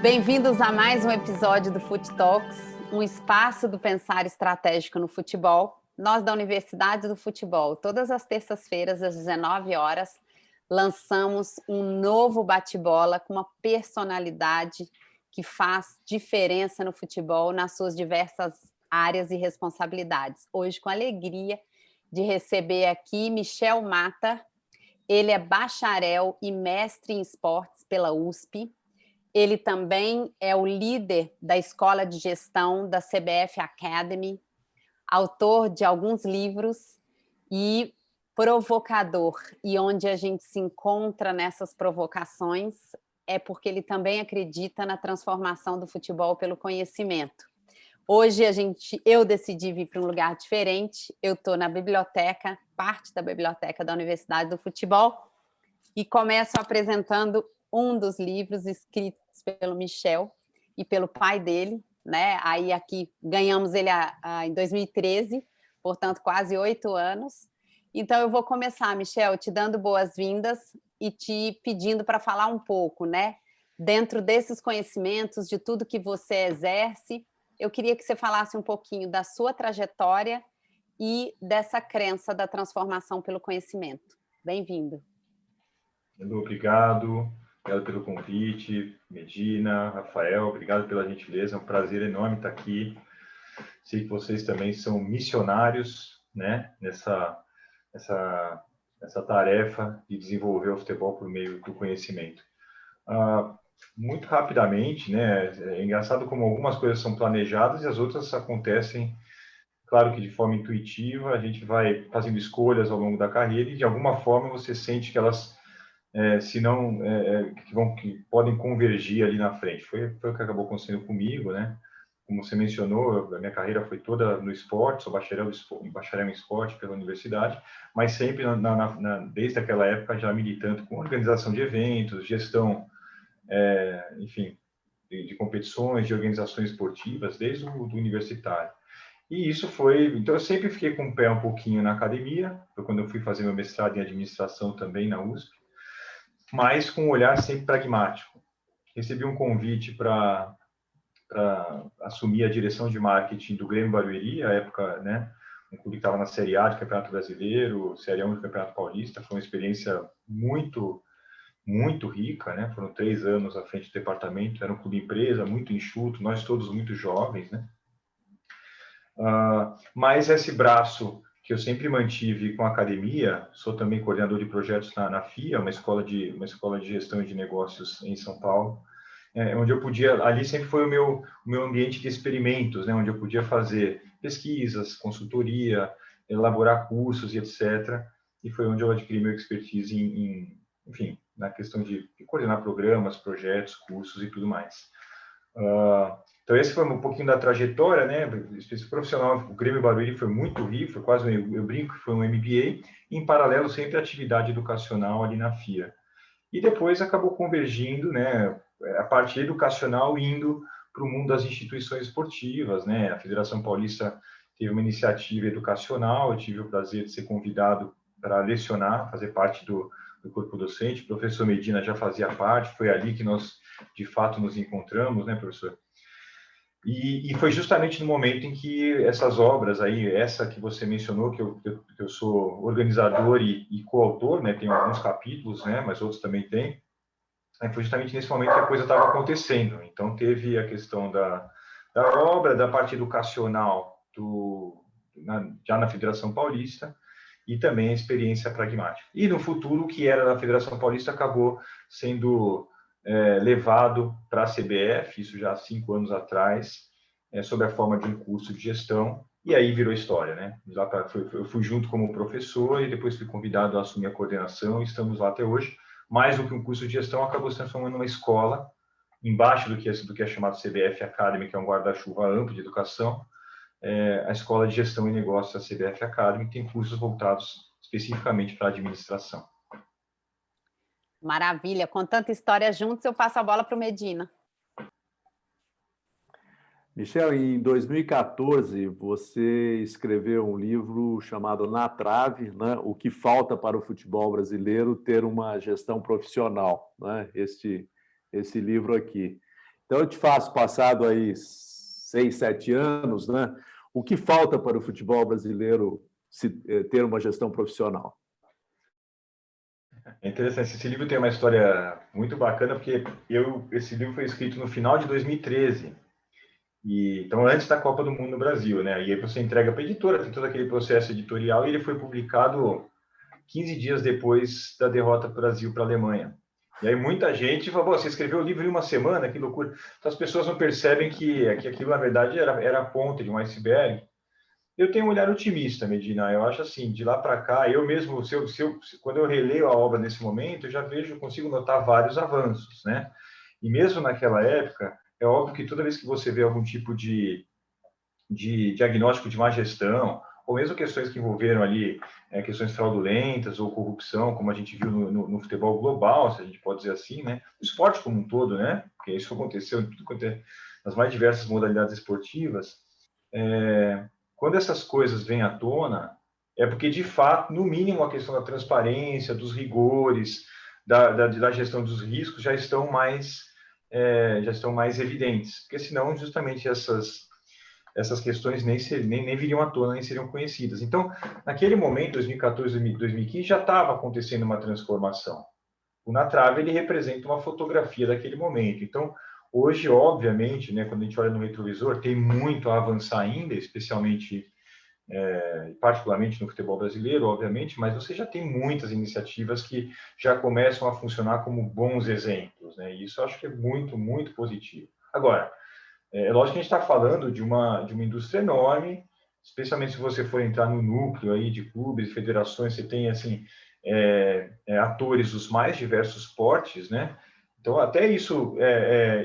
Bem-vindos a mais um episódio do Fut Talks, um espaço do pensar estratégico no futebol. Nós da Universidade do Futebol, todas as terças-feiras às 19 horas, lançamos um novo bate-bola com uma personalidade que faz diferença no futebol nas suas diversas áreas e responsabilidades. Hoje, com a alegria de receber aqui Michel Mata. Ele é bacharel e mestre em esportes pela USP. Ele também é o líder da Escola de Gestão da CBF Academy, autor de alguns livros e provocador. E onde a gente se encontra nessas provocações é porque ele também acredita na transformação do futebol pelo conhecimento. Hoje eu decidi vir para um lugar diferente. Eu estou na biblioteca, parte da biblioteca da Universidade do Futebol, e começo apresentando um dos livros escritos pelo Michel e pelo pai dele, né? Aí aqui ganhamos ele em 2013, portanto quase 8 anos. Então eu vou começar, Michel, te dando boas-vindas e te pedindo para falar um pouco, né? Dentro desses conhecimentos, de tudo que você exerce, eu queria que você falasse um pouquinho da sua trajetória e dessa crença da transformação pelo conhecimento. Bem-vindo. Obrigado pelo convite, Medina, Rafael, obrigado pela gentileza, é um prazer enorme estar aqui. Sei que vocês também são missionários, né, nessa tarefa de desenvolver o futebol por meio do conhecimento. Muito rapidamente, né, é engraçado como algumas coisas são planejadas e as outras acontecem, claro que de forma intuitiva, a gente vai fazendo escolhas ao longo da carreira e de alguma forma você sente que elas que podem convergir ali na frente. Foi o que acabou acontecendo comigo, né? Como você mencionou, a minha carreira foi toda no esporte, sou bacharel em esporte pela universidade, mas sempre, desde aquela época, já militando com organização de eventos, gestão, enfim, de competições, de organizações esportivas, desde o do universitário. E isso foi... Então, eu sempre fiquei com o pé um pouquinho na academia, foi quando eu fui fazer meu mestrado em administração também na USP, mas com um olhar sempre pragmático. Recebi um convite para assumir a direção de marketing do Grêmio Barueri, à época, né, um clube que estava na Série A do Campeonato Brasileiro, Série 1 do Campeonato Paulista. Foi uma experiência muito, muito rica, né? Foram 3 anos à frente do departamento, era um clube empresa, muito enxuto, nós todos muito jovens, né? Mas esse braço que eu sempre mantive com a academia, sou também coordenador de projetos na FIA, uma escola de gestão de negócios em São Paulo, onde eu podia, ali sempre foi o meu ambiente de experimentos, né, onde eu podia fazer pesquisas, consultoria, elaborar cursos e etc. E foi onde eu adquiri meu expertise enfim, na questão de coordenar programas, projetos, cursos e tudo mais. Então, esse foi um pouquinho da trajetória, né? Profissional, o Grêmio Barueri foi muito rico, foi quase, eu brinco que foi um MBA, e em paralelo sempre a atividade educacional ali na FIA. E depois acabou convergindo, né? A parte educacional indo para o mundo das instituições esportivas, né? A Federação Paulista teve uma iniciativa educacional, eu tive o prazer de ser convidado para lecionar, fazer parte do corpo docente. O professor Medina já fazia parte, foi ali que nós, de fato, nos encontramos, né, professor? E foi justamente no momento em que essas obras aí, essa que você mencionou, que eu sou organizador e coautor, né, tem alguns capítulos, né, mas outros também tem, foi justamente nesse momento que a coisa estava acontecendo. Então, teve a questão da obra, da parte educacional já na Federação Paulista, e também a experiência pragmática. E no futuro, o que era da Federação Paulista acabou sendo levado para a CBF, isso já há 5 anos atrás, sob a forma de um curso de gestão, e aí virou história, né? Eu fui junto como professor e depois fui convidado a assumir a coordenação e estamos lá até hoje. Mais do que um curso de gestão, acabou se transformando numa escola, embaixo do que é chamado CBF Academy, que é um guarda-chuva amplo de educação. A Escola de Gestão e Negócios da CBF Academy tem cursos voltados especificamente para a administração. Maravilha. Com tanta história juntos, eu passo a bola para o Medina. Michel, em 2014, você escreveu um livro chamado Na Trave, né? O que falta para o futebol brasileiro ter uma gestão profissional, né? Esse livro aqui. Então, eu te faço, passado aí 6, 7 anos, né? O que falta para o futebol brasileiro ter uma gestão profissional? É interessante, esse livro tem uma história muito bacana, porque esse livro foi escrito no final de 2013, então antes da Copa do Mundo no Brasil, né? E aí você entrega para a editora, tem todo aquele processo editorial, e ele foi publicado 15 dias depois da derrota do Brasil para a Alemanha. E aí muita gente falou, você escreveu o livro em uma semana, que loucura. Então as pessoas não percebem que aquilo, na verdade, era a ponta de um iceberg. Eu tenho um olhar otimista, Medina. Eu acho assim, de lá para cá, eu mesmo, quando eu releio a obra nesse momento, eu já consigo notar vários avanços, né? E mesmo naquela época, é óbvio que toda vez que você vê algum tipo de diagnóstico de má gestão, ou mesmo questões que envolveram ali questões fraudulentas ou corrupção, como a gente viu no futebol global, se a gente pode dizer assim, né? O esporte como um todo, né? Porque isso aconteceu em tudo quanto nas mais diversas modalidades esportivas. Quando essas coisas vêm à tona, é porque, de fato, no mínimo, a questão da transparência, dos rigores, da gestão dos riscos já estão mais evidentes. Porque, senão, justamente essas questões nem viriam à tona, nem seriam conhecidas. Então, naquele momento, 2014, 2015, já estava acontecendo uma transformação. O Na Trave, ele representa uma fotografia daquele momento. Então, hoje, obviamente, né, quando a gente olha no retrovisor, tem muito a avançar ainda, especialmente, particularmente no futebol brasileiro, obviamente, mas você já tem muitas iniciativas que já começam a funcionar como bons exemplos, né? E isso eu acho que é muito, muito positivo. Agora, é lógico que a gente está falando de uma indústria enorme, especialmente se você for entrar no núcleo aí de clubes e federações, você tem assim atores dos mais diversos portes, né? Então, até isso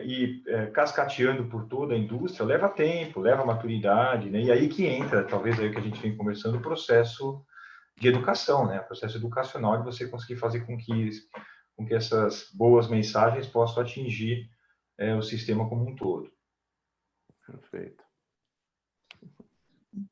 ir cascateando por toda a indústria leva tempo, leva maturidade, né? E aí que entra, talvez aí que a gente vem conversando, o processo de educação, né? O processo educacional de você conseguir fazer com que essas boas mensagens possam atingir o sistema como um todo. Perfeito.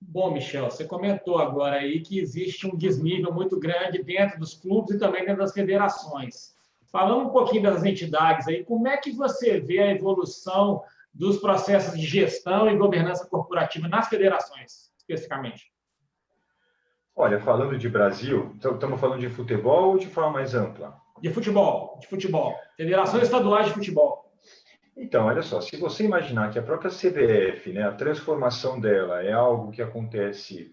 Bom, Michel, você comentou agora aí que existe um desnível muito grande dentro dos clubes e também dentro das federações. Falando um pouquinho das entidades aí, como é que você vê a evolução dos processos de gestão e governança corporativa nas federações, especificamente? Olha, falando de Brasil, estamos falando de futebol ou de forma mais ampla? De futebol. Federações estaduais de futebol. Então, olha só, se você imaginar que a própria CBF, né, a transformação dela é algo que acontece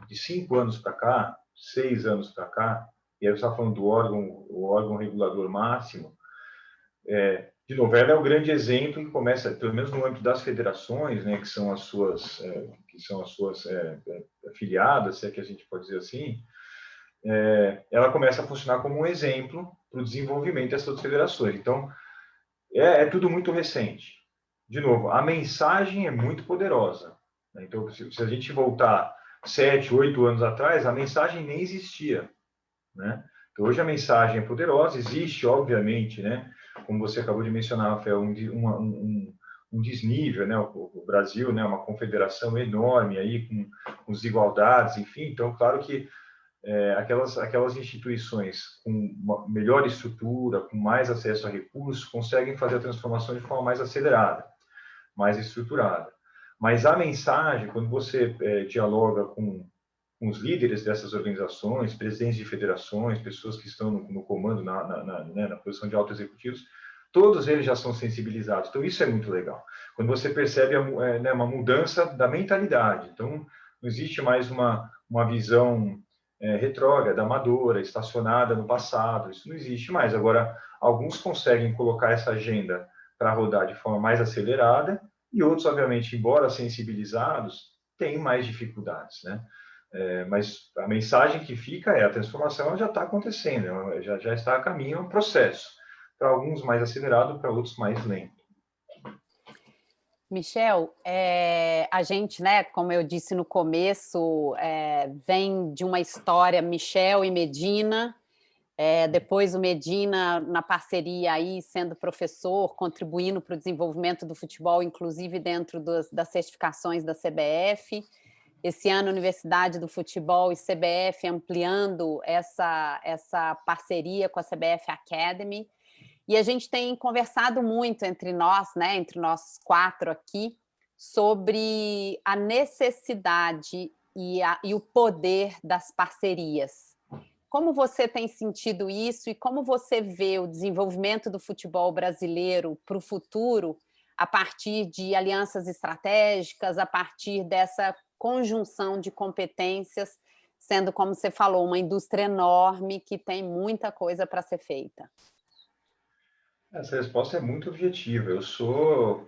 de 5 anos para cá, 6 anos para cá, e aí você está falando do o órgão regulador máximo, de novo, ela é o grande exemplo que começa, pelo menos no âmbito das federações, né, que são as suas afiliadas, se é que a gente pode dizer assim, ela começa a funcionar como um exemplo para o desenvolvimento dessas outras federações. Então, é tudo muito recente. De novo, a mensagem é muito poderosa, né? Então, se a gente voltar 7, 8 anos atrás, a mensagem nem existia, né? Então, hoje a mensagem é poderosa, existe, obviamente, né? Como você acabou de mencionar, Rafael, um desnível, né? O Brasil, né? Uma confederação enorme aí, com desigualdades, enfim. Então, claro que aquelas instituições com uma melhor estrutura, com mais acesso a recursos, conseguem fazer a transformação de forma mais acelerada, mais estruturada. Mas a mensagem, quando você dialoga com os líderes dessas organizações, presidentes de federações, pessoas que estão no comando, na posição de altos executivos, todos eles já são sensibilizados. Então, isso é muito legal. Quando você percebe uma mudança da mentalidade. Então, não existe mais uma visão retrógrada, amadora, estacionada no passado. Isso não existe mais. Agora, alguns conseguem colocar essa agenda para rodar de forma mais acelerada e outros, obviamente, embora sensibilizados, têm mais dificuldades, né? Mas a mensagem que fica a transformação já está acontecendo, já está a caminho, é um processo. Para alguns mais acelerado, para outros mais lento. Michel, a gente, né, como eu disse no começo, vem de uma história Michel e Medina, depois o Medina na parceria aí, sendo professor, contribuindo para o desenvolvimento do futebol, inclusive dentro das certificações da CBF. Esse ano, Universidade do Futebol e CBF ampliando essa parceria com a CBF Academy. E a gente tem conversado muito entre nós, né, entre nós 4 aqui, sobre a necessidade e o poder das parcerias. Como você tem sentido isso e como você vê o desenvolvimento do futebol brasileiro para o futuro a partir de alianças estratégicas, a partir dessa conjunção de competências, sendo, como você falou, uma indústria enorme que tem muita coisa para ser feita? Essa resposta é muito objetiva. Eu sou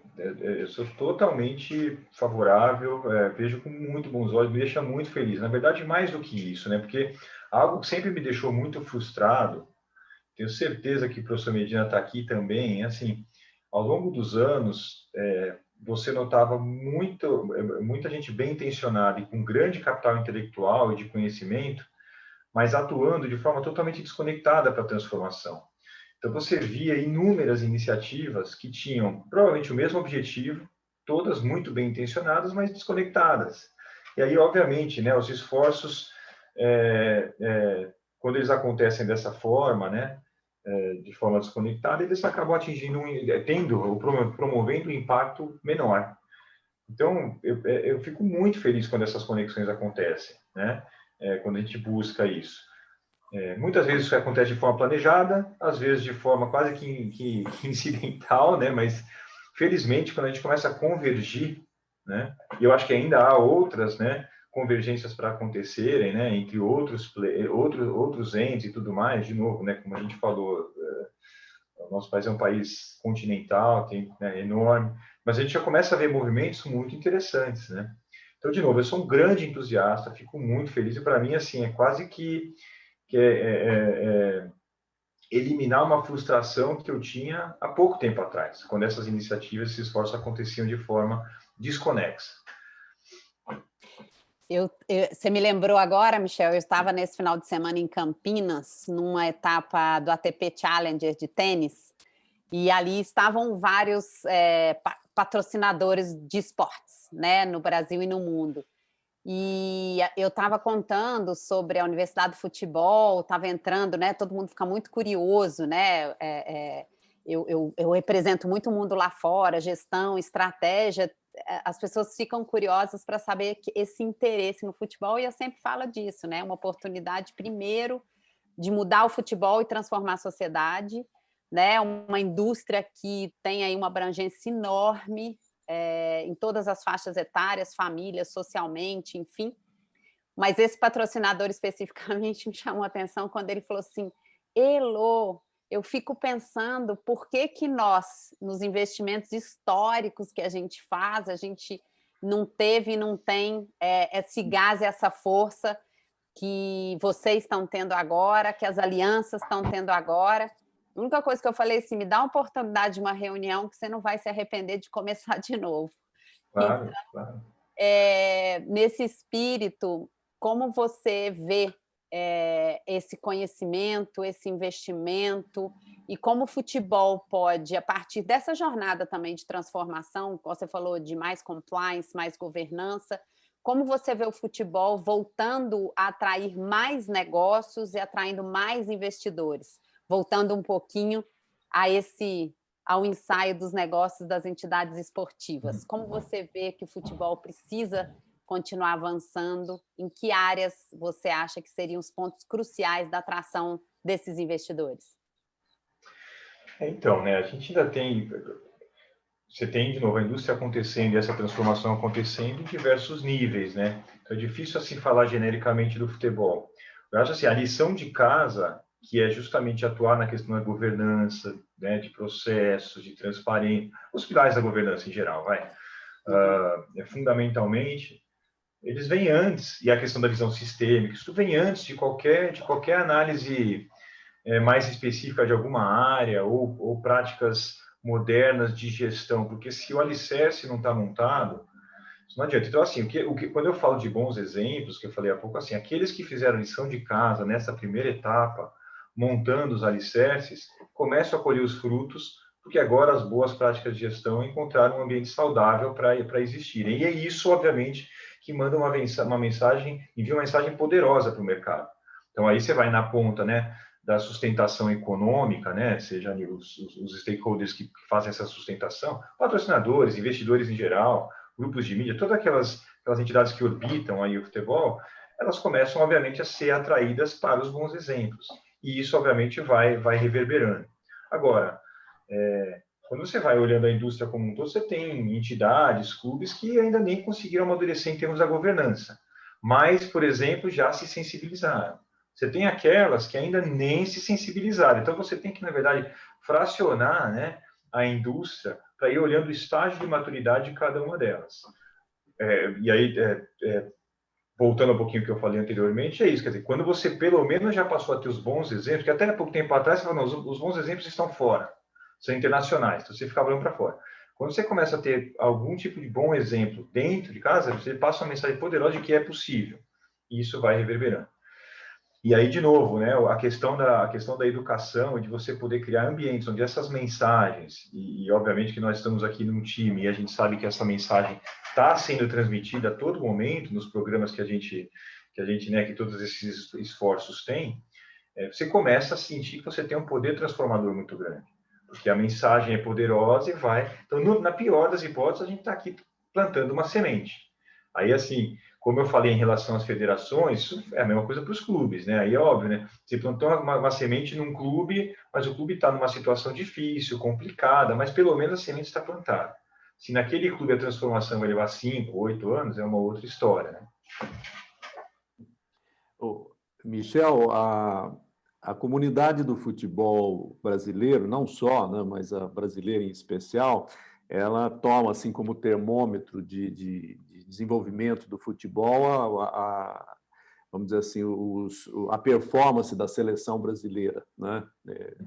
totalmente favorável, vejo com muito bons olhos, me deixa muito feliz. Na verdade, mais do que isso, né? Porque algo que sempre me deixou muito frustrado, tenho certeza que o professor Medina está aqui também, assim, ao longo dos anos, você notava muita gente bem intencionada e com grande capital intelectual e de conhecimento, mas atuando de forma totalmente desconectada para a transformação. Então, você via inúmeras iniciativas que tinham provavelmente o mesmo objetivo, todas muito bem intencionadas, mas desconectadas. E aí, obviamente, né, os esforços, quando eles acontecem dessa forma, né, de forma desconectada, eles acabam promovendo um impacto menor. Então, eu fico muito feliz quando essas conexões acontecem, né, quando a gente busca isso. Muitas vezes isso acontece de forma planejada, às vezes de forma quase que incidental, né? Mas felizmente quando a gente começa a convergir, né? E eu acho que ainda há outras, né? Convergências para acontecerem, né? Entre outros entes e tudo mais. De novo, né? Como a gente falou, o nosso país é um país continental, né, enorme, mas a gente já começa a ver movimentos muito interessantes, né? Então, de novo, eu sou um grande entusiasta, fico muito feliz e para mim assim é quase que eliminar uma frustração que eu tinha há pouco tempo atrás, quando essas iniciativas, esses esforços aconteciam de forma desconexa. Você me lembrou agora, Michel, eu estava nesse final de semana em Campinas, numa etapa do ATP Challenger de tênis, e ali estavam vários patrocinadores de esportes, né, no Brasil e no mundo. E eu estava contando sobre a Universidade do Futebol, estava entrando, né? Todo mundo fica muito curioso, né? Eu represento muito o mundo lá fora, gestão, estratégia. As pessoas ficam curiosas para saber que esse interesse no futebol, e eu sempre falo disso, né? Uma oportunidade, primeiro, de mudar o futebol e transformar a sociedade, né? Uma indústria que tem aí uma abrangência enorme, em todas as faixas etárias, famílias, socialmente, enfim. Mas esse patrocinador especificamente me chamou a atenção quando ele falou assim: Elô, eu fico pensando por que nós, nos investimentos históricos que a gente faz, a gente não teve e não tem esse gás, essa força que vocês estão tendo agora, que as alianças estão tendo agora. A única coisa que eu falei é assim, me dá uma oportunidade de uma reunião que você não vai se arrepender de começar de novo. Claro, então, claro. Nesse espírito, como você vê esse conhecimento, esse investimento, e como o futebol pode, a partir dessa jornada também de transformação, você falou de mais compliance, mais governança, como você vê o futebol voltando a atrair mais negócios e atraindo mais investidores? Voltando um pouquinho ao ensaio dos negócios das entidades esportivas. Como você vê que o futebol precisa continuar avançando? Em que áreas você acha que seriam os pontos cruciais da atração desses investidores? Então, né, a gente ainda tem... Você tem, de novo, a indústria acontecendo e essa transformação acontecendo em diversos níveis, né? Então, é difícil, assim, falar genericamente do futebol. Eu acho, assim, a lição de casa, que é justamente atuar na questão da governança, né, de processos, de transparência, os pilares da governança em geral, fundamentalmente, eles vêm antes, e a questão da visão sistêmica, isso vem antes de qualquer análise mais específica de alguma área ou práticas modernas de gestão, porque se o alicerce não está montado, isso não adianta. Então, assim, quando eu falo de bons exemplos, que eu falei há pouco, assim, aqueles que fizeram lição de casa nessa primeira etapa, montando os alicerces, começam a colher os frutos, porque agora as boas práticas de gestão encontraram um ambiente saudável para existirem. E é isso, obviamente, que manda envia uma mensagem poderosa para o mercado. Então, aí você vai na ponta, né, da sustentação econômica, né? Seja os stakeholders que fazem essa sustentação, patrocinadores, investidores em geral, grupos de mídia, todas aquelas entidades que orbitam aí o futebol, elas começam, obviamente, a ser atraídas para os bons exemplos. E isso, obviamente, vai reverberando. Agora, quando você vai olhando a indústria como um todo, você tem entidades, clubes que ainda nem conseguiram amadurecer em termos da governança, mas, por exemplo, já se sensibilizaram. Você tem aquelas que ainda nem se sensibilizaram. Então, você tem que, na verdade, fracionar, né, a indústria para ir olhando o estágio de maturidade de cada uma delas. E aí, voltando um pouquinho ao que eu falei anteriormente, é isso. Quer dizer, quando você, pelo menos, já passou a ter os bons exemplos, que até há pouco tempo atrás, você falou, não, os bons exemplos estão fora, são internacionais, então você fica olhando para fora. Quando você começa a ter algum tipo de bom exemplo dentro de casa, você passa uma mensagem poderosa de que é possível. E isso vai reverberando. E aí, de novo, né, a questão da educação e de você poder criar ambientes onde essas mensagens, e obviamente que nós estamos aqui num time e a gente sabe que essa mensagem está sendo transmitida a todo momento nos programas que a gente né, que todos esses esforços têm, você começa a sentir que você tem um poder transformador muito grande. Porque a mensagem é poderosa e vai... Então, na pior das hipóteses, a gente está aqui plantando uma semente. Aí, assim, como eu falei em relação às federações, isso é a mesma coisa para os clubes, né? Aí é óbvio, né? Você plantou uma semente num clube, mas o clube está numa situação difícil, complicada, mas pelo menos a semente está plantada. Se naquele clube a transformação vai levar 5, 8 anos, é uma outra história, né? Michel, a comunidade do futebol brasileiro, não só, né, mas a brasileira em especial, ela toma assim como termômetro de desenvolvimento do futebol vamos dizer assim, a performance da seleção brasileira, né?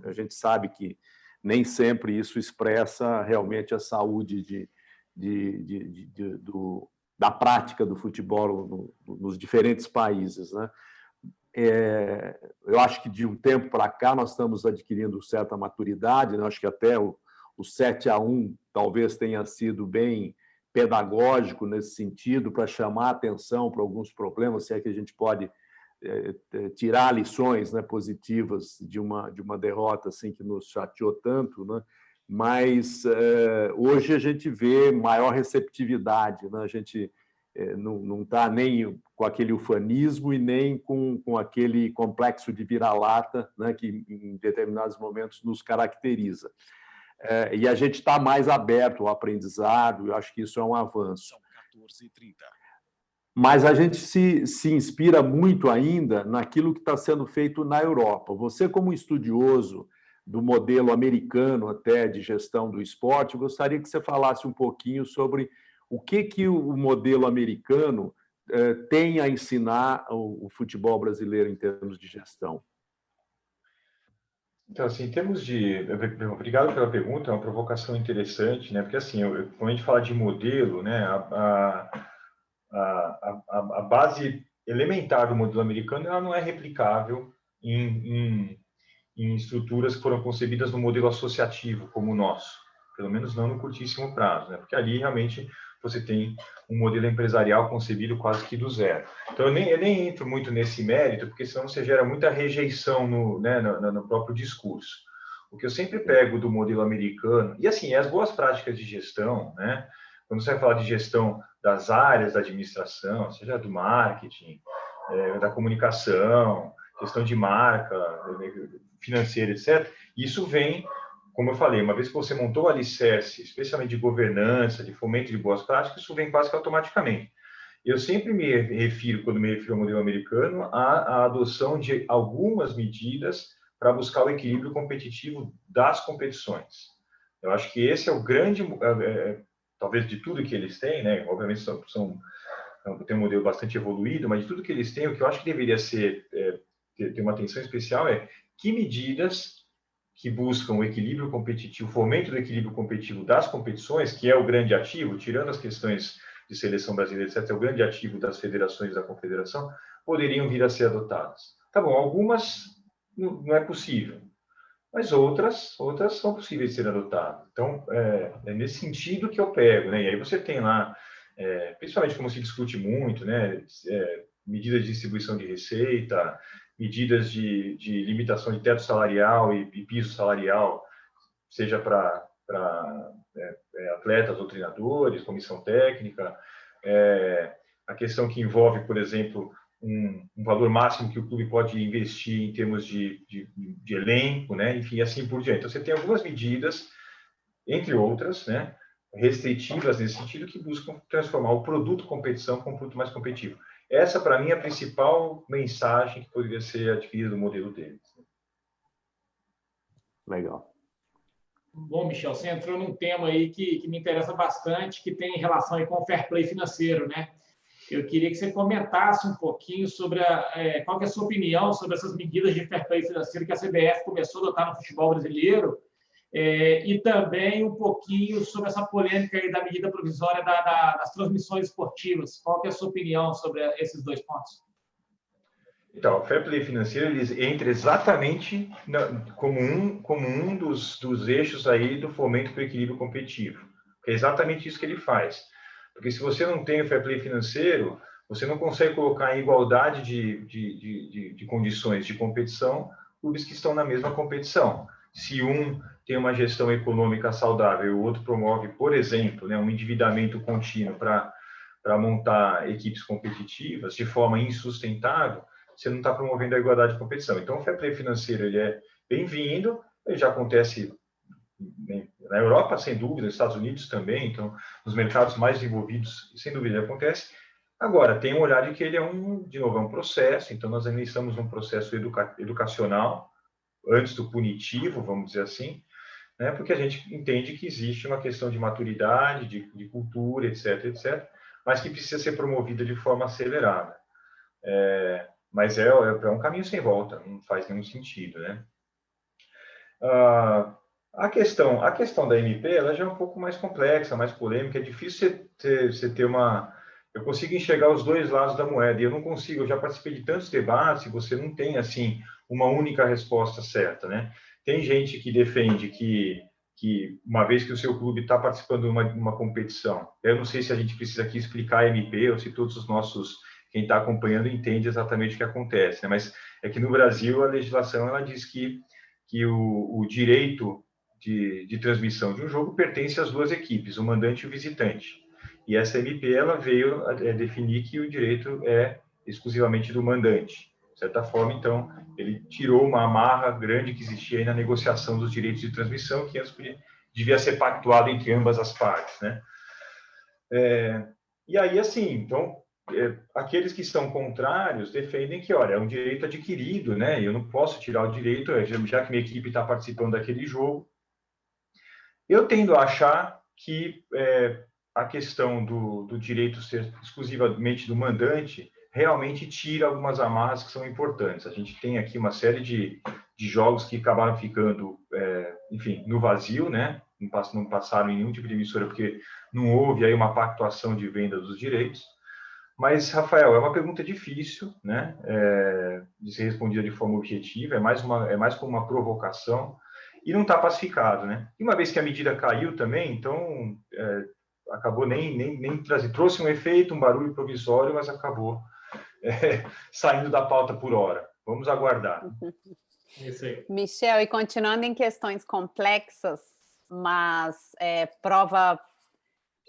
A gente sabe que nem sempre isso expressa realmente a saúde da prática do futebol nos diferentes países, né? Eu acho que de um tempo para cá nós estamos adquirindo certa maturidade, né? Acho que até o 7-1 talvez tenha sido bem pedagógico nesse sentido, para chamar a atenção para alguns problemas, se é que a gente pode tirar lições, né, positivas de uma derrota assim, que nos chateou tanto, né? Mas hoje a gente vê maior receptividade, né? A gente não está nem com aquele ufanismo e nem com aquele complexo de vira-lata, né, que em determinados momentos nos caracteriza. E a gente está mais aberto ao aprendizado, eu acho que isso é um avanço. São 14h30. Mas a gente se inspira muito ainda naquilo que está sendo feito na Europa. Você, como estudioso do modelo americano até de gestão do esporte, gostaria que você falasse um pouquinho sobre o que o modelo americano tem a ensinar o futebol brasileiro em termos de gestão. Então, assim, em termos de... Obrigado pela pergunta, é uma provocação interessante, né? Porque, assim, quando a gente fala de modelo, né, a base elementar do modelo americano ela não é replicável em estruturas que foram concebidas no modelo associativo, como o nosso. Pelo menos não no curtíssimo prazo, né? Porque ali, realmente, você tem um modelo empresarial concebido quase que do zero. Então, eu nem entro muito nesse mérito, porque senão você gera muita rejeição no próprio discurso. O que eu sempre pego do modelo americano, e assim, as boas práticas de gestão, né? Quando você vai falar de gestão das áreas da administração, seja do marketing, da comunicação, gestão de marca, financeira, etc., isso vem, como eu falei, uma vez que você montou o alicerce, especialmente de governança, de fomento de boas práticas, isso vem quase que automaticamente. Eu sempre me refiro, quando me refiro ao modelo americano, à adoção de algumas medidas para buscar o equilíbrio competitivo das competições. Eu acho que esse é o grande, talvez de tudo que eles têm, né? Obviamente tem um modelo bastante evoluído, mas de tudo que eles têm, o que eu acho que deveria ter uma atenção especial é que medidas que buscam o equilíbrio competitivo, o fomento do equilíbrio competitivo das competições, que é o grande ativo, tirando as questões de seleção brasileira, etc., é o grande ativo das federações da confederação, poderiam vir a ser adotadas. Tá bom, algumas não é possível, mas outras são possíveis de ser adotadas. Então, é nesse sentido que eu pego, né? E aí você tem lá, principalmente como se discute muito, né? Medidas de distribuição de receita, medidas de limitação de teto salarial e piso salarial, seja para atletas ou treinadores, comissão técnica, a questão que envolve, por exemplo, um valor máximo que o clube pode investir em termos de elenco, né? Enfim, assim por diante. Então, você tem algumas medidas, entre outras, né, restritivas nesse sentido, que buscam transformar o produto competição com um produto mais competitivo. Essa, para mim, é a principal mensagem que poderia ser adquirida do modelo deles. Legal. Bom, Michel, você entrou num tema aí que me interessa bastante, que tem relação aí com o fair play financeiro, né? Eu queria que você comentasse um pouquinho sobre qual que é a sua opinião sobre essas medidas de fair play financeiro que a CBF começou a adotar no futebol brasileiro, e também um pouquinho sobre essa polêmica aí da medida provisória das transmissões esportivas. Qual que é a sua opinião sobre esses dois pontos? Então, o fair play financeiro ele entra exatamente como um dos eixos aí do fomento para o equilíbrio competitivo. É exatamente isso que ele faz. Porque se você não tem o fair play financeiro, você não consegue colocar em igualdade de condições de competição clubes que estão na mesma competição. Se um tem uma gestão econômica saudável e o outro promove, por exemplo, né, um endividamento contínuo para montar equipes competitivas de forma insustentável, você não está promovendo a igualdade de competição. Então, o fair play financeiro ele é bem-vindo, ele já acontece na Europa, sem dúvida, nos Estados Unidos também, então, nos mercados mais desenvolvidos, sem dúvida, ele acontece. Agora, tem um olhar de que ele é um processo, então nós ainda estamos num processo educacional, antes do punitivo, vamos dizer assim, né, porque a gente entende que existe uma questão de maturidade, de cultura, etc., etc., mas que precisa ser promovida de forma acelerada. Mas é um caminho sem volta, não faz nenhum sentido, né? A questão da MP, ela já é um pouco mais complexa, mais polêmica, é difícil você ter uma... Eu consigo enxergar os dois lados da moeda, e eu não consigo, eu já participei de tantos debates, e você não tem, assim, uma única resposta certa, né? Tem gente que defende que uma vez que o seu clube está participando de uma competição, eu não sei se a gente precisa aqui explicar a MP, ou se todos os nossos... Quem está acompanhando entende exatamente o que acontece, né? Mas é que no Brasil a legislação ela diz que o direito de transmissão de um jogo pertence às duas equipes, o mandante e o visitante. E essa MP ela veio a definir que o direito é exclusivamente do mandante. De certa forma, então, ele tirou uma amarra grande que existia aí na negociação dos direitos de transmissão, que antes devia ser pactuado entre ambas as partes, né? E aí, assim, então, aqueles que são contrários defendem que, olha, é um direito adquirido, né? Eu não posso tirar o direito, já que minha equipe está participando daquele jogo. Eu tendo a achar que a questão do direito ser exclusivamente do mandante realmente tira algumas amarras que são importantes. A gente tem aqui uma série de jogos que acabaram ficando, enfim, no vazio, né? Não passaram em nenhum tipo de emissora porque não houve aí uma pactuação de venda dos direitos. Mas, Rafael, é uma pergunta difícil, né, de ser respondida de forma objetiva, é mais como uma provocação, e não está pacificado, né? E uma vez que a medida caiu também, então, acabou nem trouxe um efeito, um barulho provisório, mas acabou saindo da pauta por hora. Vamos aguardar. Isso aí. Michel, e continuando em questões complexas, mas prova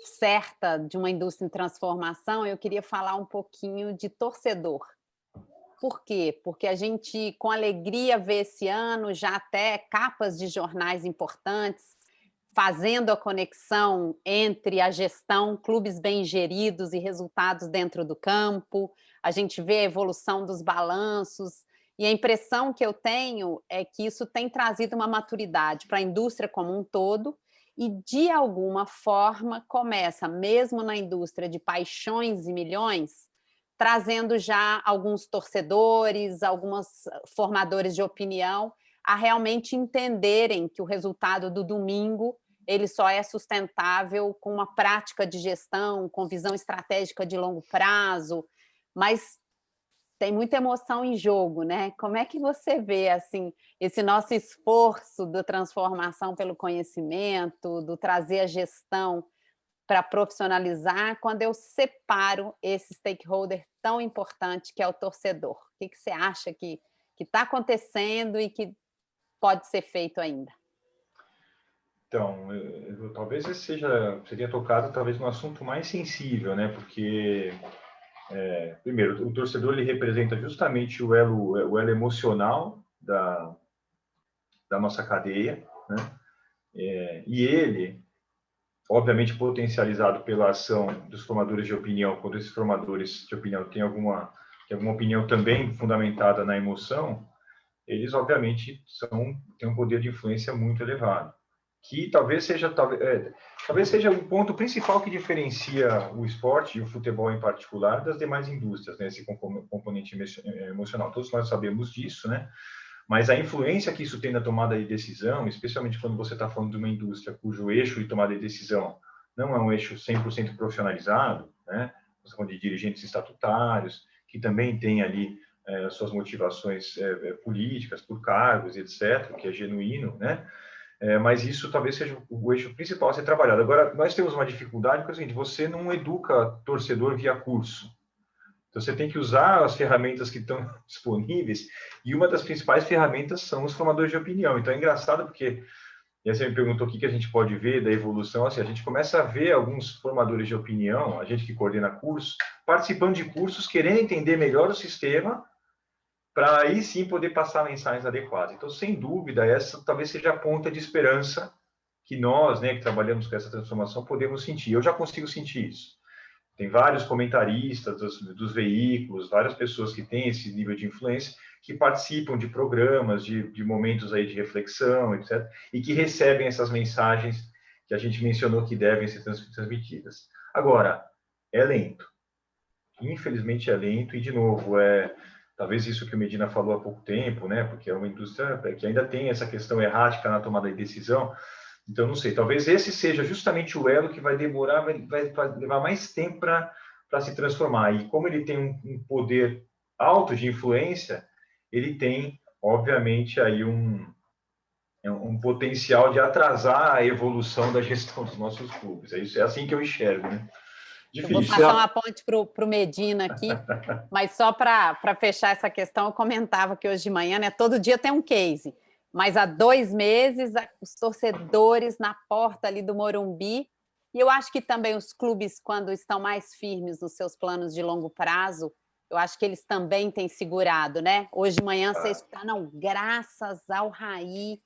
certa de uma indústria em transformação, eu queria falar um pouquinho de torcedor. Por quê? Porque a gente, com alegria, vê esse ano já até capas de jornais importantes fazendo a conexão entre a gestão, clubes bem geridos e resultados dentro do campo. A gente vê a evolução dos balanços. E a impressão que eu tenho é que isso tem trazido uma maturidade para a indústria como um todo, e, de alguma forma, começa, mesmo na indústria de paixões e milhões, trazendo já alguns torcedores, alguns formadores de opinião, a realmente entenderem que o resultado do domingo ele só é sustentável com uma prática de gestão, com visão estratégica de longo prazo, mas tem muita emoção em jogo, né? Como é que você vê assim esse nosso esforço da transformação pelo conhecimento, do trazer a gestão para profissionalizar, quando eu separo esse stakeholder tão importante que é o torcedor? O que você acha que que está acontecendo e que pode ser feito ainda? Então, talvez esse seria tocado talvez no assunto mais sensível, né? Porque, primeiro, o torcedor ele representa justamente o elo emocional da nossa cadeia, né? E ele, obviamente, potencializado pela ação dos formadores de opinião, quando esses formadores de opinião têm alguma opinião também fundamentada na emoção, eles, obviamente, têm um poder de influência muito elevado, que talvez seja o ponto principal que diferencia o esporte e o futebol em particular das demais indústrias, né? Esse componente emocional. Todos nós sabemos disso, né? Mas a influência que isso tem na tomada de decisão, especialmente quando você está falando de uma indústria cujo eixo de tomada de decisão não é um eixo 100% profissionalizado, né? Você está falando de dirigentes estatutários, que também têm ali suas motivações políticas, por cargos, etc., que é genuíno, né? Mas isso talvez seja o eixo principal a ser trabalhado. Agora, nós temos uma dificuldade, que é o seguinte: você não educa torcedor via curso. Então, você tem que usar as ferramentas que estão disponíveis, e uma das principais ferramentas são os formadores de opinião. Então, é engraçado porque, e aí você me perguntou o que a gente pode ver da evolução, assim, a gente começa a ver alguns formadores de opinião, a gente que coordena cursos, participando de cursos, querendo entender melhor o sistema, para aí sim poder passar mensagens adequadas. Então, sem dúvida, essa talvez seja a ponta de esperança que nós, né, que trabalhamos com essa transformação, podemos sentir. Eu já consigo sentir isso. Tem vários comentaristas dos veículos, várias pessoas que têm esse nível de influência, que participam de programas, de momentos aí de reflexão, etc., e que recebem essas mensagens que a gente mencionou que devem ser transmitidas. Agora, é lento. Infelizmente é lento, e, de novo, talvez isso que o Medina falou há pouco tempo, né? Porque é uma indústria que ainda tem essa questão errática na tomada de decisão. Então, não sei, talvez esse seja justamente o elo que vai demorar, vai levar mais tempo para se transformar. E como ele tem um poder alto de influência, ele tem, obviamente, aí um potencial de atrasar a evolução da gestão dos nossos clubes. É assim que eu enxergo, né? Difícil. Eu vou passar uma ponte para o Medina aqui, mas só para fechar essa questão, eu comentava que hoje de manhã, né, todo dia tem um case, mas há 2 meses, os torcedores na porta ali do Morumbi, e eu acho que também os clubes, quando estão mais firmes nos seus planos de longo prazo, eu acho que eles também têm segurado, né? Hoje de manhã você está, não, graças ao Raí,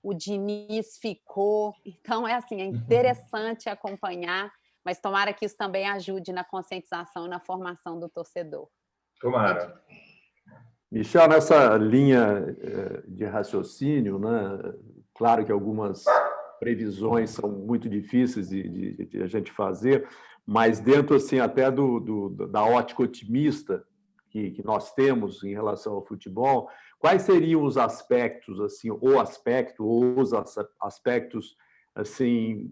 o Diniz ficou. Então, é assim, é interessante acompanhar, mas tomara que isso também ajude na conscientização e na formação do torcedor. Tomara. Michel, nessa linha de raciocínio, né, claro que algumas previsões são muito difíceis de a gente fazer, mas dentro assim, até da ótica otimista que nós temos em relação ao futebol, quais seriam os aspectos, assim, ou os aspectos assim,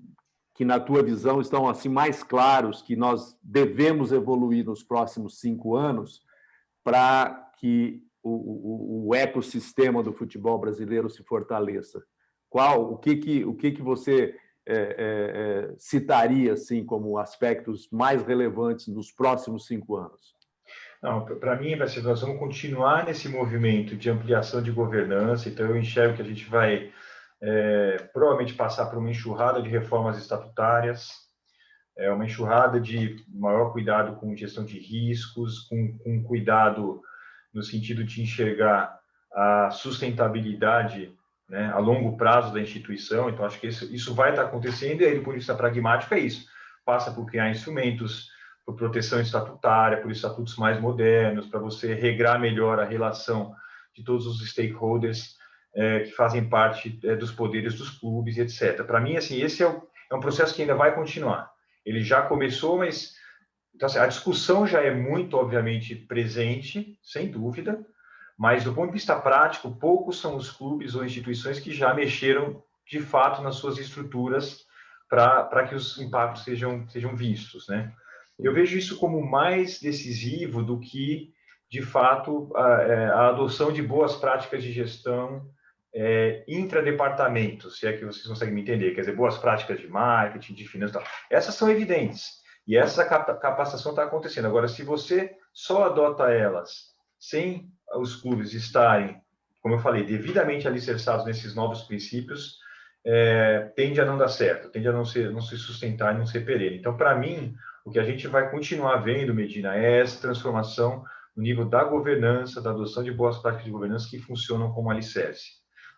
que na tua visão estão assim mais claros, que nós devemos evoluir nos próximos 5 anos para que o ecossistema do futebol brasileiro se fortaleça? O que você citaria assim como aspectos mais relevantes nos próximos 5 anos? Não, para mim, nós vamos continuar nesse movimento de ampliação de governança. Então, eu enxergo que a gente vai provavelmente passar por uma enxurrada de reformas estatutárias, uma enxurrada de maior cuidado com gestão de riscos, com cuidado no sentido de enxergar a sustentabilidade, né, a longo prazo da instituição. Então, acho que isso vai estar acontecendo, e aí, por isso, a pragmática é isso. Passa por criar instrumentos, por proteção estatutária, por estatutos mais modernos, para você regrar melhor a relação de todos os stakeholders que fazem parte dos poderes dos clubes, etc. Para mim, assim, esse é um processo que ainda vai continuar. Ele já começou, mas então, assim, a discussão já é muito, obviamente, presente, sem dúvida, mas do ponto de vista prático, poucos são os clubes ou instituições que já mexeram, de fato, nas suas estruturas para que os impactos sejam vistos, né? Eu vejo isso como mais decisivo do que, de fato, a adoção de boas práticas de gestão intradepartamentos, se é que vocês conseguem me entender, quer dizer, boas práticas de marketing, de finanças, tal. Essas são evidentes, e essa capacitação está acontecendo. Agora, se você só adota elas sem os clubes estarem como eu falei, devidamente alicerçados nesses novos princípios, tende a não dar certo, tende a não se sustentar e não ser perene. Então, para mim, o que a gente vai continuar vendo, Medina, é essa transformação no nível da governança, da adoção de boas práticas de governança que funcionam como alicerce,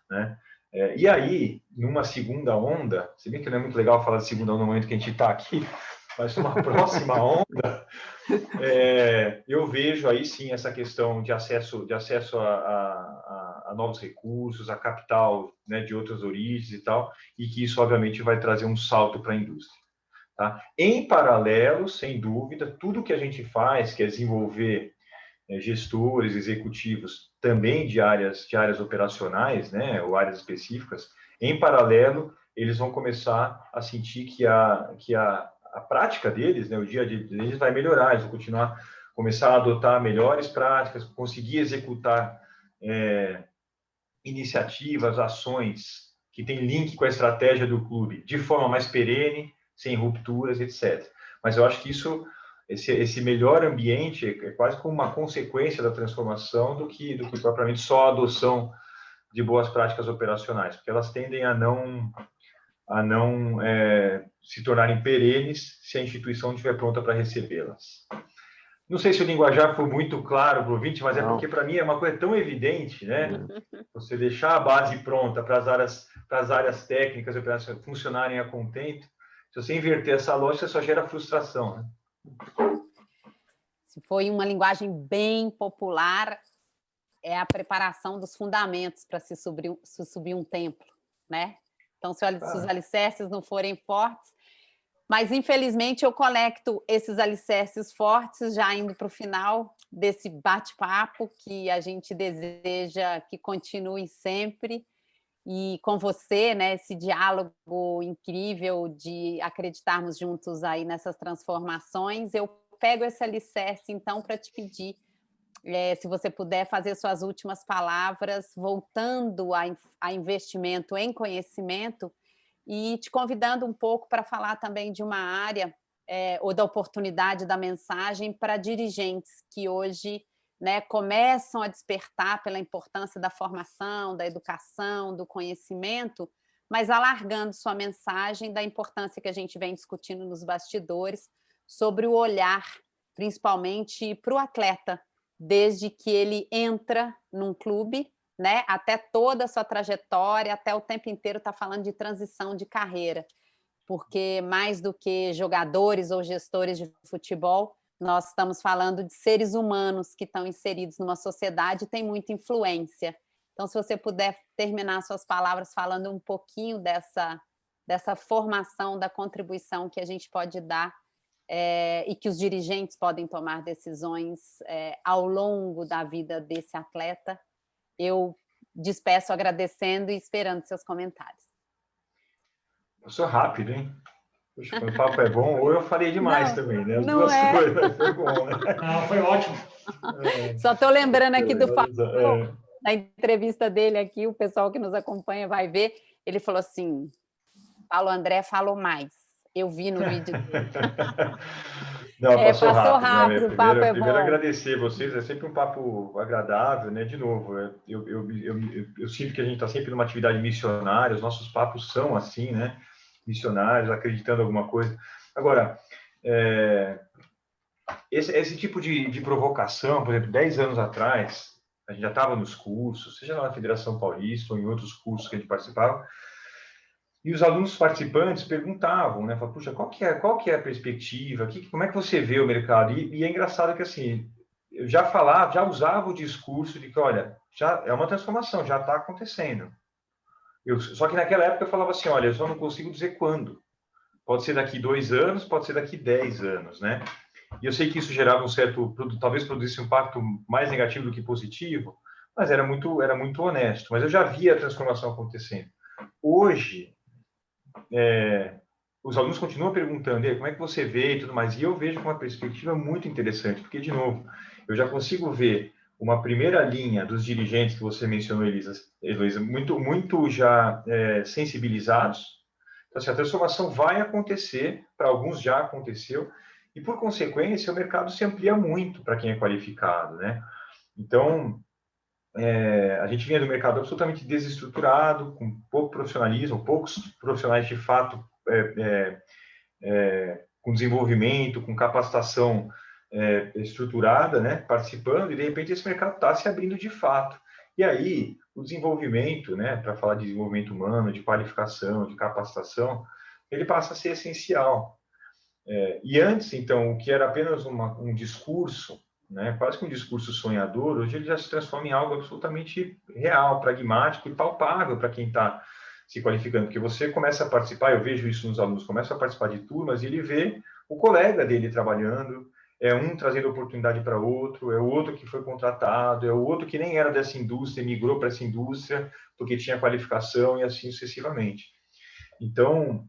né? E aí, numa segunda onda, se bem que não é muito legal falar de segunda onda no momento que a gente está aqui, mas numa próxima onda, eu vejo aí sim essa questão de acesso a novos recursos, a capital, né, de outras origens e tal, e que isso obviamente vai trazer um salto para a indústria. Tá? Em paralelo, sem dúvida, tudo que a gente faz, que é desenvolver gestores, executivos também de áreas operacionais, né, ou áreas específicas, em paralelo, eles vão começar a sentir que a prática deles, né, o dia a dia deles vai melhorar, eles vão começar a adotar melhores práticas, conseguir executar iniciativas, ações que têm link com a estratégia do clube de forma mais perene, sem rupturas, etc. Mas eu acho que esse melhor ambiente é quase como uma consequência da transformação do que propriamente só a adoção de boas práticas operacionais, porque elas tendem a não se tornarem perenes se a instituição não estiver pronta para recebê-las. Não sei se o linguajar foi muito claro para o ouvinte, mas é porque, para mim, é uma coisa tão evidente, né? Você deixar a base pronta para as áreas técnicas e operacionais funcionarem a contento. Se você inverter essa lógica, só gera frustração, né? Se foi uma linguagem bem popular, é a preparação dos fundamentos para se subir um templo, né? Então, se os alicerces não forem fortes, mas, infelizmente, eu conecto esses alicerces fortes, já indo para o final desse bate-papo, que a gente deseja que continue sempre, e com você, né, esse diálogo incrível de acreditarmos juntos aí nessas transformações. Eu pego esse alicerce, então, para te pedir, se você puder fazer suas últimas palavras, voltando a investimento em conhecimento, e te convidando um pouco para falar também de uma área ou da oportunidade da mensagem para dirigentes que hoje, né, começam a despertar pela importância da formação, da educação, do conhecimento, mas alargando sua mensagem da importância que a gente vem discutindo nos bastidores sobre o olhar, principalmente para o atleta, desde que ele entra num clube, né, até toda a sua trajetória, até o tempo inteiro está falando de transição de carreira, porque mais do que jogadores ou gestores de futebol, nós estamos falando de seres humanos que estão inseridos numa sociedade e têm muita influência. Então, se você puder terminar suas palavras falando um pouquinho dessa formação, da contribuição que a gente pode dar e que os dirigentes podem tomar decisões ao longo da vida desse atleta, eu despeço agradecendo e esperando seus comentários. Eu sou rápido, hein? Poxa, quando o papo é bom, ou eu falei demais também, né? As duas coisas, foi bom, né? Não, foi ótimo. Só estou lembrando aqui do Paulo, na entrevista dele aqui, o pessoal que nos acompanha vai ver, ele falou assim, Paulo André falou mais, eu vi no vídeo dele. Não, passou rápido. O papo é primeiro bom. agradecer vocês, é sempre um papo agradável, né? De novo, eu sinto que a gente está sempre numa atividade missionária, os nossos papos são assim, né? Missionários, acreditando em alguma coisa. Agora, esse tipo de provocação, por exemplo, 10 anos atrás, a gente já estava nos cursos, seja lá na Federação Paulista ou em outros cursos que a gente participava, e os alunos participantes perguntavam, né? Falavam, puxa, qual que é a perspectiva? Como é que você vê o mercado? E é engraçado que, assim, eu já usava o discurso de que, olha, já é uma transformação, já está acontecendo. Só que naquela época eu falava assim, olha, eu só não consigo dizer quando. Pode ser daqui 2 anos, pode ser daqui 10 anos, né? E eu sei que isso gerava talvez produzisse um impacto mais negativo do que positivo, mas era muito honesto. Mas eu já via a transformação acontecendo. Hoje, os alunos continuam perguntando, como é que você vê e tudo mais, e eu vejo com uma perspectiva muito interessante, porque, de novo, eu já consigo ver uma primeira linha dos dirigentes que você mencionou, Heloísa, muito já sensibilizados. Então, assim, a transformação vai acontecer, para alguns já aconteceu, e, por consequência, o mercado se amplia muito para quem é qualificado, né? Então, a gente vinha do mercado absolutamente desestruturado, com pouco profissionalismo, poucos profissionais de fato com desenvolvimento, com capacitação estruturada, né, participando, e de repente esse mercado está se abrindo de fato. E aí o desenvolvimento, né, para falar de desenvolvimento humano, de qualificação, de capacitação, ele passa a ser essencial. E antes, então, o que era apenas um discurso, né, quase que um discurso sonhador, hoje ele já se transforma em algo absolutamente real, pragmático e palpável para quem está se qualificando, porque você começa a participar, eu vejo isso nos alunos, começa a participar de turmas e ele vê o colega dele trabalhando, é um trazendo oportunidade para outro, é o outro que foi contratado, é o outro que nem era dessa indústria, migrou para essa indústria porque tinha qualificação e assim sucessivamente. Então,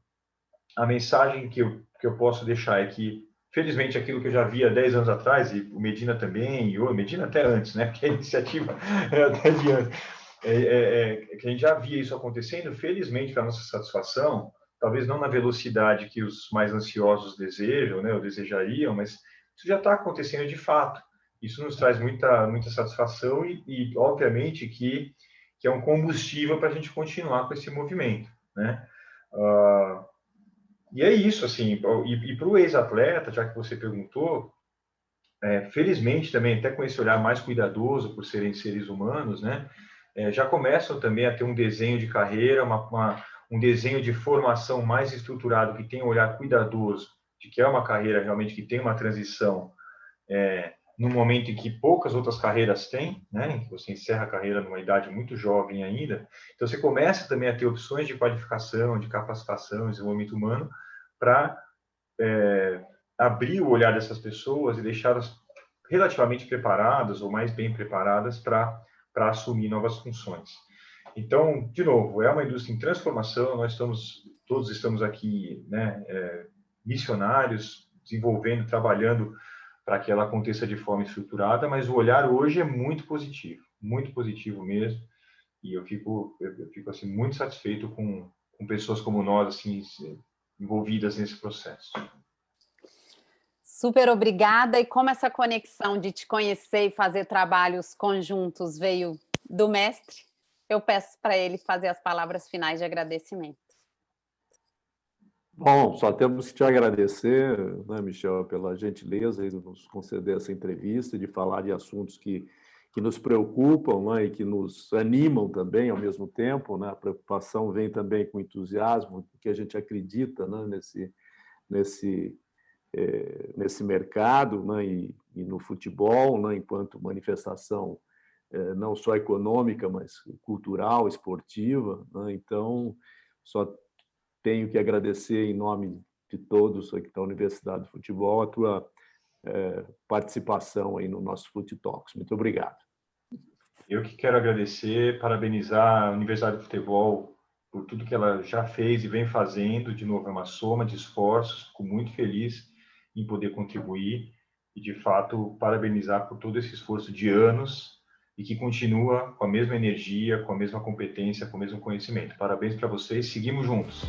a mensagem que eu posso deixar é que, felizmente, aquilo que eu já via 10 anos atrás, e o Medina também, e o Medina até antes, né, porque a iniciativa é até de antes, que a gente já via isso acontecendo, felizmente, para nossa satisfação, talvez não na velocidade que os mais ansiosos desejam, né, ou desejariam, mas isso já está acontecendo de fato. Isso nos traz muita satisfação e obviamente, que é um combustível para a gente continuar com esse movimento, né? E é isso, assim, e para o ex-atleta, já que você perguntou, felizmente também, até com esse olhar mais cuidadoso por serem seres humanos, né, já começam também a ter um desenho de carreira, um desenho de formação mais estruturado, que tem um olhar cuidadoso, de que é uma carreira realmente que tem uma transição num momento em que poucas outras carreiras têm, né, em que você encerra a carreira numa idade muito jovem ainda. Então, você começa também a ter opções de qualificação, de capacitação, desenvolvimento humano, para abrir o olhar dessas pessoas e deixá-las relativamente preparadas ou mais bem preparadas para assumir novas funções. Então, de novo, é uma indústria em transformação, todos estamos aqui, né, missionários, desenvolvendo, trabalhando para que ela aconteça de forma estruturada, mas o olhar hoje é muito positivo mesmo, e eu fico assim, muito satisfeito com pessoas como nós, assim, envolvidas nesse processo. Super obrigada. E como essa conexão de te conhecer e fazer trabalhos conjuntos veio do mestre, eu peço para ele fazer as palavras finais de agradecimento. Bom, só temos que te agradecer, né, Michel, pela gentileza de nos conceder essa entrevista e de falar de assuntos que nos preocupam, né, e que nos animam também ao mesmo tempo, né? A preocupação vem também com entusiasmo, porque a gente acredita, né, nesse mercado, né, e no futebol, né, enquanto manifestação não só econômica, mas cultural, esportiva, né? Então, só tenho que agradecer em nome de todos aqui da Universidade de Futebol a tua participação aí no nosso Fut Talks. Muito obrigado. Eu que quero agradecer, parabenizar a Universidade de Futebol por tudo que ela já fez e vem fazendo. De novo, é uma soma de esforços. Fico muito feliz em poder contribuir e, de fato, parabenizar por todo esse esforço de anos e que continua com a mesma energia, com a mesma competência, com o mesmo conhecimento. Parabéns para vocês. Seguimos juntos.